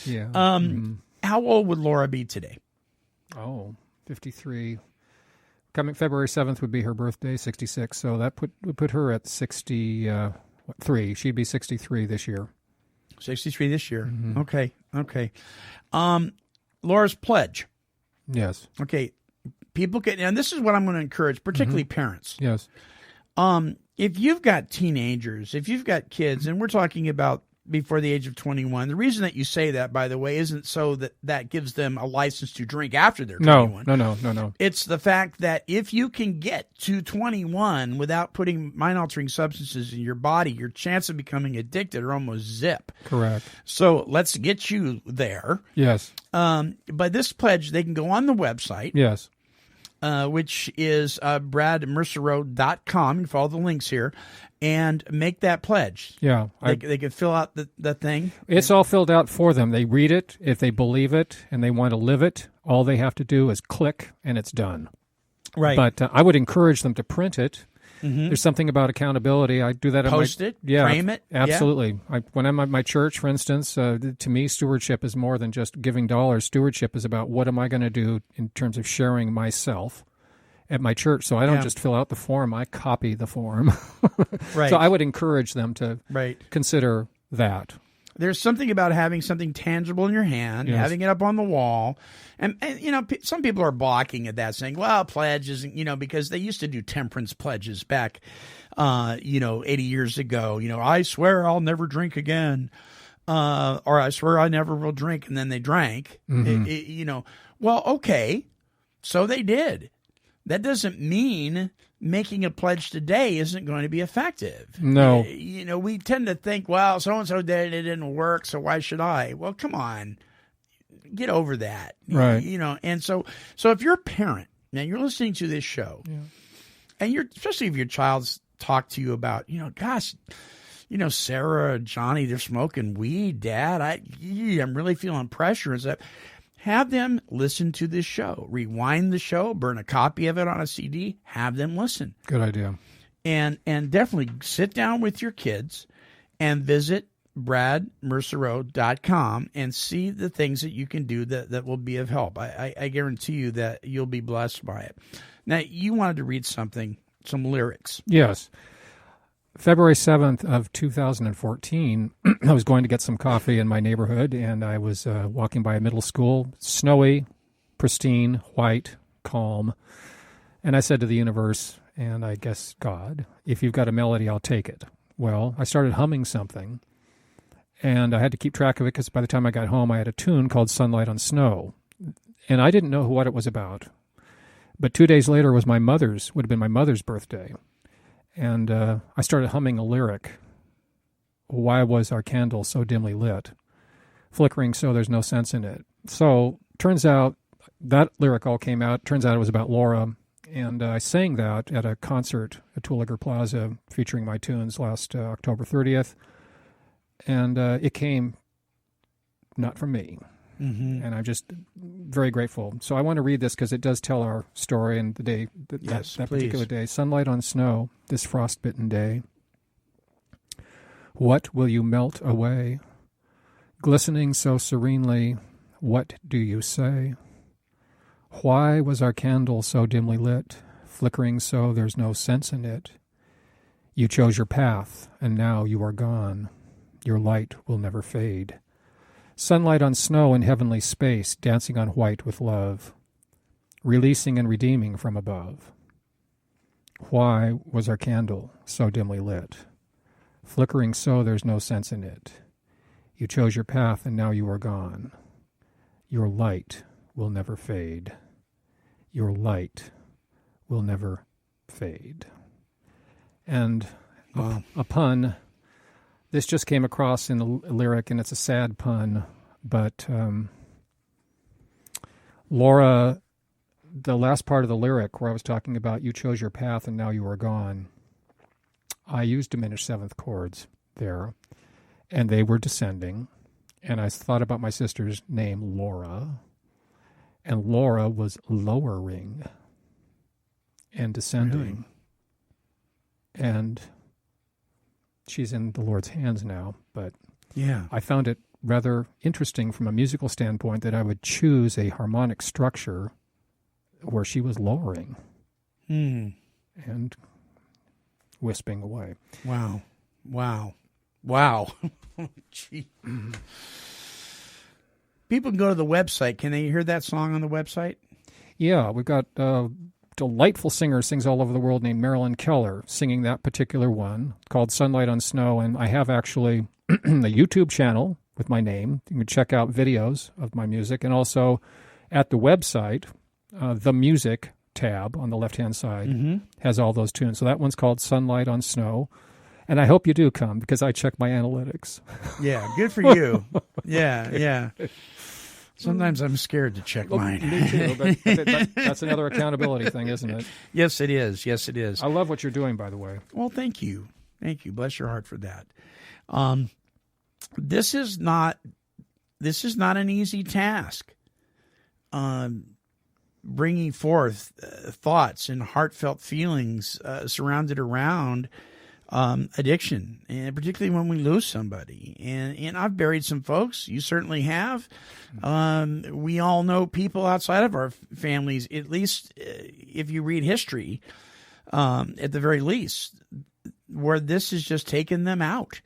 Yeah. How old would Laura be today? Oh, 53. Coming February 7th would be her birthday, 66. So that would put her at 63. She'd be 63 this year. 63 this year. Okay. Laura's pledge. Yes. Okay. People can, and this is what I'm going to encourage, particularly parents. Yes. If you've got teenagers, if you've got kids, and we're talking about before the age of 21, the reason that you say that, by the way, isn't so that gives them a license to drink after they're 21. No. It's the fact that if you can get to 21 without putting mind-altering substances in your body, your chance of becoming addicted are almost zip. Correct. So let's get you there. Yes. By this pledge, they can go on the website. Yes. Which is bradmersereau.com. You can follow the links here and make that pledge. Yeah. They can fill out the thing. It's all filled out for them. They read it. If they believe it and they want to live it, all they have to do is click and it's done. Right. But I would encourage them to print it. There's something about accountability. I do that. Post it, frame it. Absolutely. Yeah. When I'm at my church, for instance, to me, stewardship is more than just giving dollars. Stewardship is about what am I going to do in terms of sharing myself at my church. So I don't just fill out the form. I copy the form. Right. So I would encourage them to consider that. There's something about having something tangible in your hand, having it up on the wall. And some people are balking at that, saying, well, pledge isn't, because they used to do temperance pledges back, 80 years ago. I swear I'll never drink again. or I swear I never will drink, and then they drank. Well, okay, so they did. That doesn't mean making a pledge today isn't going to be effective. No. We tend to think, well, so-and-so did it, didn't work, so why should I? Well, come on. Get over that. Right. And so if you're a parent, now you're listening to this show, and especially if your child's talked to you about, gosh, Sarah or Johnny, they're smoking weed, Dad. I'm really feeling pressure and stuff. Have them listen to this show. Rewind the show, burn a copy of it on a CD, have them listen. Good idea. And definitely sit down with your kids and visit bradmersereau.com and see the things that you can do that will be of help. I guarantee you that you'll be blessed by it. Now, you wanted to read some lyrics. Yes. February 7th of 2014, I was going to get some coffee in my neighborhood, and I was walking by a middle school, snowy, pristine, white, calm. And I said to the universe, and I guess God, if you've got a melody, I'll take it. Well, I started humming something, and I had to keep track of it because by the time I got home, I had a tune called Sunlight on Snow. And I didn't know what it was about. But 2 days later would have been my mother's birthday. And I started humming a lyric. Why was our candle so dimly lit? Flickering so there's no sense in it. So turns out that lyric all came out. Turns out it was about Laura. And I sang that at a concert at Terwilliger Plaza featuring my tunes last October 30th. And it came not from me. Mm-hmm. And I'm just very grateful. So I want to read this because it does tell our story and the day, that particular day. Sunlight on snow, this frostbitten day. What will you melt away? Glistening so serenely, what do you say? Why was our candle so dimly lit, flickering so there's no sense in it? You chose your path, and now you are gone. Your light will never fade. Sunlight on snow in heavenly space, dancing on white with love, releasing and redeeming from above. Why was our candle so dimly lit, flickering so there's no sense in it? You chose your path, and now you are gone. Your light will never fade. Your light will never fade. And a pun. This just came across in a lyric, and it's a sad pun, but Laura, the last part of the lyric where I was talking about you chose your path and now you are gone, I used diminished seventh chords there, and they were descending, and I thought about my sister's name, Laura, and Laura was lowering and descending, and she's in the Lord's hands now, but I found it rather interesting from a musical standpoint that I would choose a harmonic structure where she was lowering and wisping away. Wow. Gee. People can go to the website. Can they hear that song on the website? Yeah, we've got delightful singer sings all over the world named Marilyn Keller singing that particular one called Sunlight on Snow. And I have actually a YouTube channel with my name. You can check out videos of my music. And also at the website, the music tab on the left-hand side has all those tunes. So that one's called Sunlight on Snow. And I hope you do come because I check my analytics. Yeah, good for you. Yeah. Sometimes I'm scared to check mine. Me too, but that's another accountability thing, isn't it? Yes, it is. I love what you're doing, by the way. Well, thank you. Bless your heart for that. This is not an easy task. Bringing forth thoughts and heartfelt feelings surrounded around addiction, and particularly when we lose somebody. And I've buried some folks. You certainly have. We all know people outside of our families, at least if you read history, at the very least, where this has just taken them out.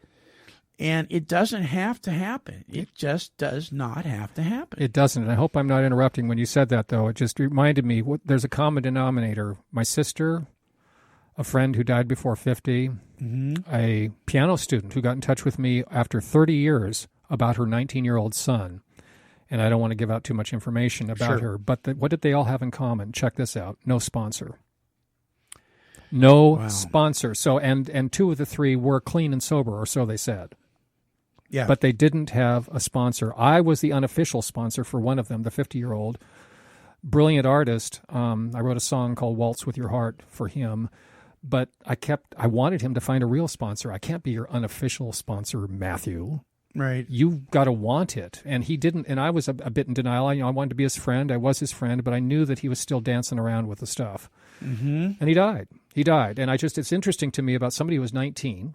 And it doesn't have to happen. It just does not have to happen. It doesn't. And I hope I'm not interrupting when you said that, though. It just reminded me, there's a common denominator. My sister, a friend who died before 50, a piano student who got in touch with me after 30 years about her 19-year-old son. And I don't want to give out too much information about her, but what did they all have in common? Check this out. No sponsor. No sponsor. So, and 2 of the 3 were clean and sober, or so they said. Yeah. But they didn't have a sponsor. I was the unofficial sponsor for one of them, the 50-year-old. Brilliant artist. I wrote a song called Waltz with Your Heart for him. But I wanted him to find a real sponsor. I can't be your unofficial sponsor, Matthew. Right. You've got to want it. And he didn't, and I was a bit in denial. I wanted to be his friend. I was his friend, but I knew that he was still dancing around with the stuff. Mm-hmm. And he died. He died. And it's interesting to me about somebody who was 19,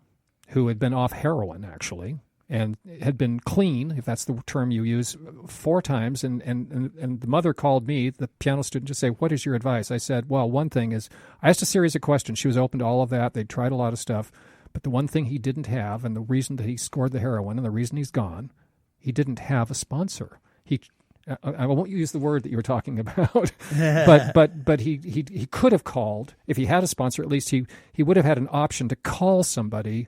who had been off heroin, actually, and had been clean, if that's the term you use, 4 times. And the mother called me, the piano student, to say, what is your advice? I said, well, one thing is, I asked a series of questions. She was open to all of that. They'd tried a lot of stuff. But the one thing he didn't have, and the reason that he scored the heroin, and the reason he's gone, he didn't have a sponsor. I won't use the word that you were talking about, but he could have called, if he had a sponsor, at least he would have had an option to call somebody.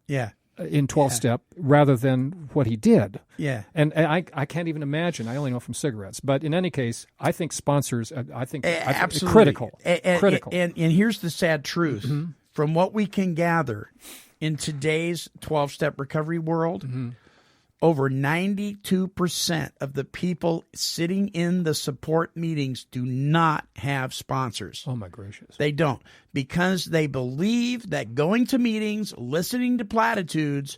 Yeah. In 12-step rather than what he did. Yeah. And I can't even imagine. I only know from cigarettes. But in any case, I think sponsors, I think absolutely critical. Critical. And here's the sad truth. Mm-hmm. From what we can gather in today's 12-step recovery world, over 92% of the people sitting in the support meetings do not have sponsors. Oh, my gracious. They don't, because they believe that going to meetings, listening to platitudes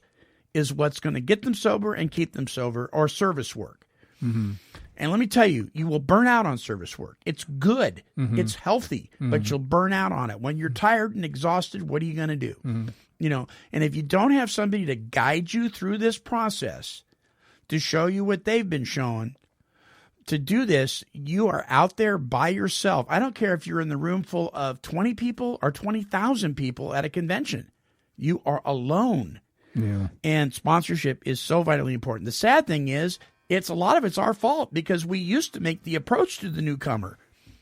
is what's going to get them sober and keep them sober, or service work. Mm-hmm. And let me tell you, you will burn out on service work. It's good. Mm-hmm. It's healthy, but you'll burn out on it. When you're tired and exhausted, what are you going to do? Mm-hmm. You know, and if you don't have somebody to guide you through this process, to show you what they've been shown, to do this, you are out there by yourself. I don't care if you're in the room full of 20 people or 20,000 people at a convention. You are alone. Yeah. And sponsorship is so vitally important. The sad thing is, a lot of it's our fault, because we used to make the approach to the newcomer.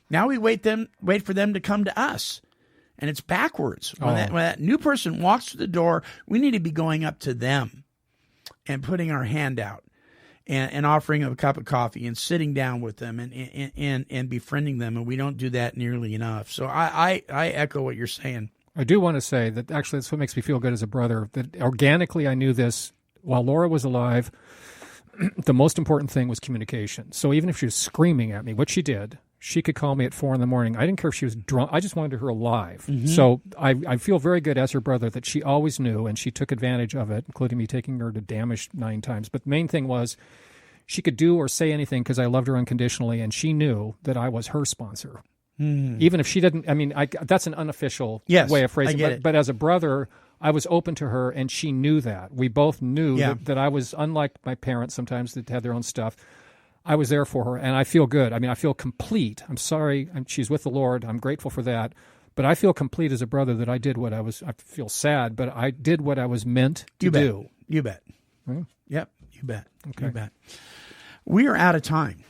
Now we wait for them to come to us. And it's backwards. When that new person walks through the door, we need to be going up to them and putting our hand out and offering them a cup of coffee and sitting down with them and befriending them. And we don't do that nearly enough. So I echo what you're saying. I do want to say that actually that's what makes me feel good as a brother, that organically I knew this while Laura was alive. The most important thing was communication. So even if she was screaming at me, which she did, she could call me at 4 a.m. I didn't care if she was drunk. I just wanted her alive. Mm-hmm. So I feel very good as her brother that she always knew, and she took advantage of it, including me taking her to Damish 9 times. But the main thing was she could do or say anything because I loved her unconditionally, and she knew that I was her sponsor. Mm. Even if she didn't, that's an unofficial way of phrasing it. But as a brother, I was open to her, and she knew that. We both knew that I was, unlike my parents sometimes that had their own stuff, I was there for her, and I feel good. I feel complete. I'm sorry. She's with the Lord. I'm grateful for that. But I feel complete as a brother that I did what I feel sad, but I did what I was meant to do. You bet. Hmm? Yep, you bet. Okay. You bet. We are out of time.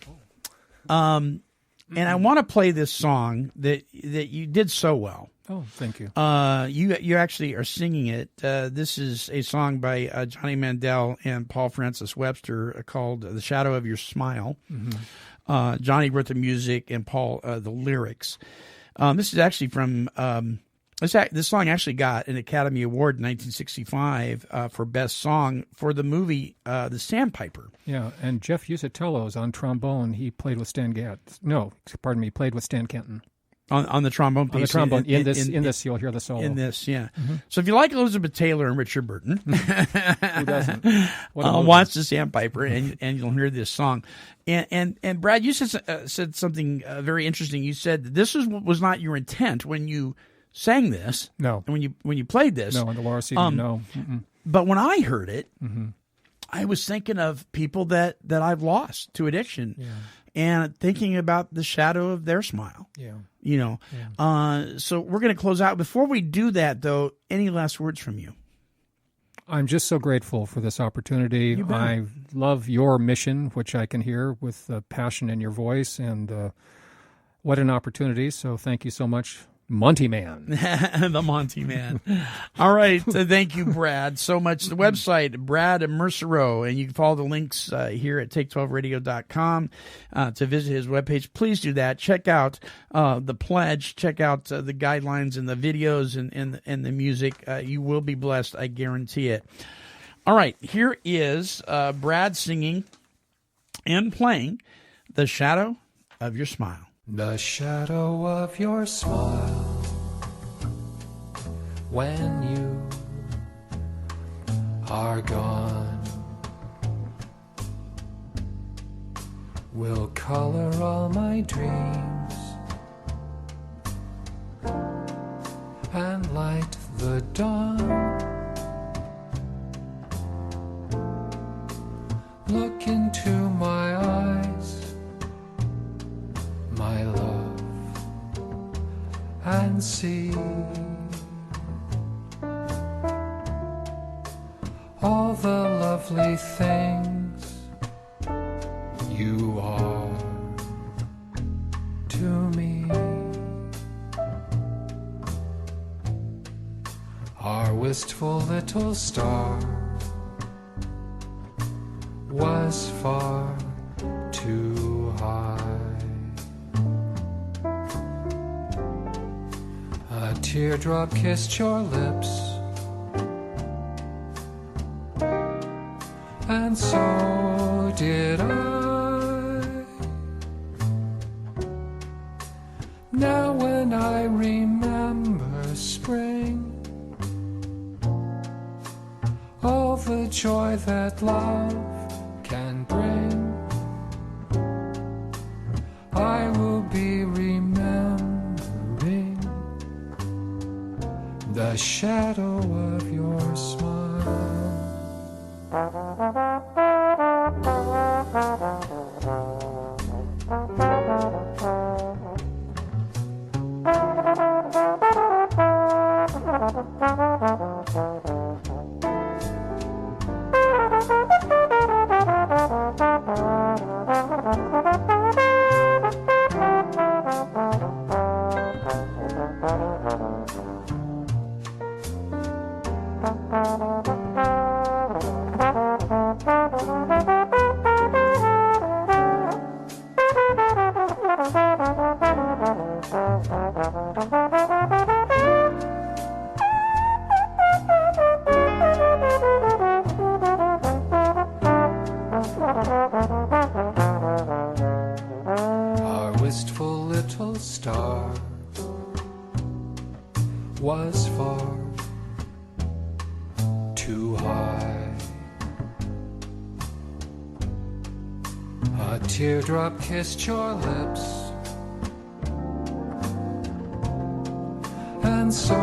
And I want to play this song that you did so well. Oh, thank you. You actually are singing it. This is a song by Johnny Mandel and Paul Francis Webster called "The Shadow of Your Smile." Mm-hmm. Johnny wrote the music and Paul the lyrics. This is actually from this song actually got an Academy Award in 1965 for Best Song for the movie The Sandpiper. Yeah, and Jeff Usatello's on trombone. He played with Stan Getz. No, pardon me, played with Stan Kenton. On the trombone piece. On the trombone. In this, you'll hear the solo. In this, yeah. Mm-hmm. So if you like Elizabeth Taylor and Richard Burton, who doesn't? Watch the Sandpiper, and you'll hear this song. And Brad, you said something very interesting. You said that this was not your intent when you sang this. No. And when you played this. No, on the Laura CD, no. Mm-mm. But when I heard it, I was thinking of people that I've lost to addiction. Yeah. And thinking about the shadow of their smile. Yeah. So we're going to close out. Before we do that, though, any last words from you? I'm just so grateful for this opportunity. I love your mission, which I can hear with the passion in your voice, and what an opportunity. So thank you so much, Monty Man. The Monty Man. All right. Thank you, Brad, so much. The website, Brad Mersereau, and you can follow the links here at take12radio.com to visit his webpage. Please do that. Check out the pledge. Check out the guidelines and the videos and the music. You will be blessed. I guarantee it. All right. Here is Brad singing and playing The Shadow of Your Smile. The shadow of your smile when you are gone will color all my dreams and light the dawn. Look into my eyes, my love, and see all the lovely things you are to me. Our wistful little star was far too high. A teardrop kissed your lips, and so did I. Now when I remember spring, all the joy that love can bring, I will be remembering the shadow of your smile. Our wistful little star was far too high. A teardrop kissed your lips, and so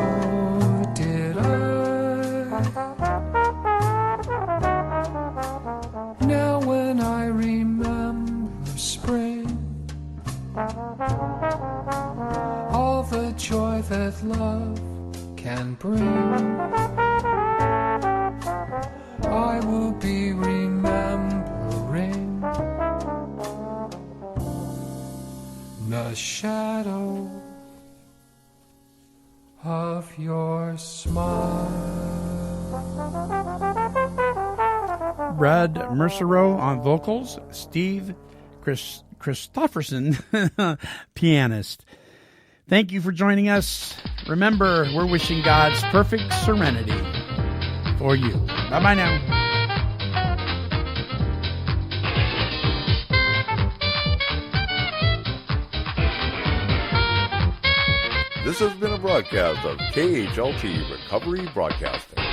did I. Now when I remember spring, all the joy that love can bring, I will be remembering the shadow of your smile. Brad Mersereau on vocals, Steve Christofferson, pianist. Thank you for joining us. Remember, we're wishing God's perfect serenity for you. Bye-bye now. This has been a broadcast of KHLT Recovery Broadcasting.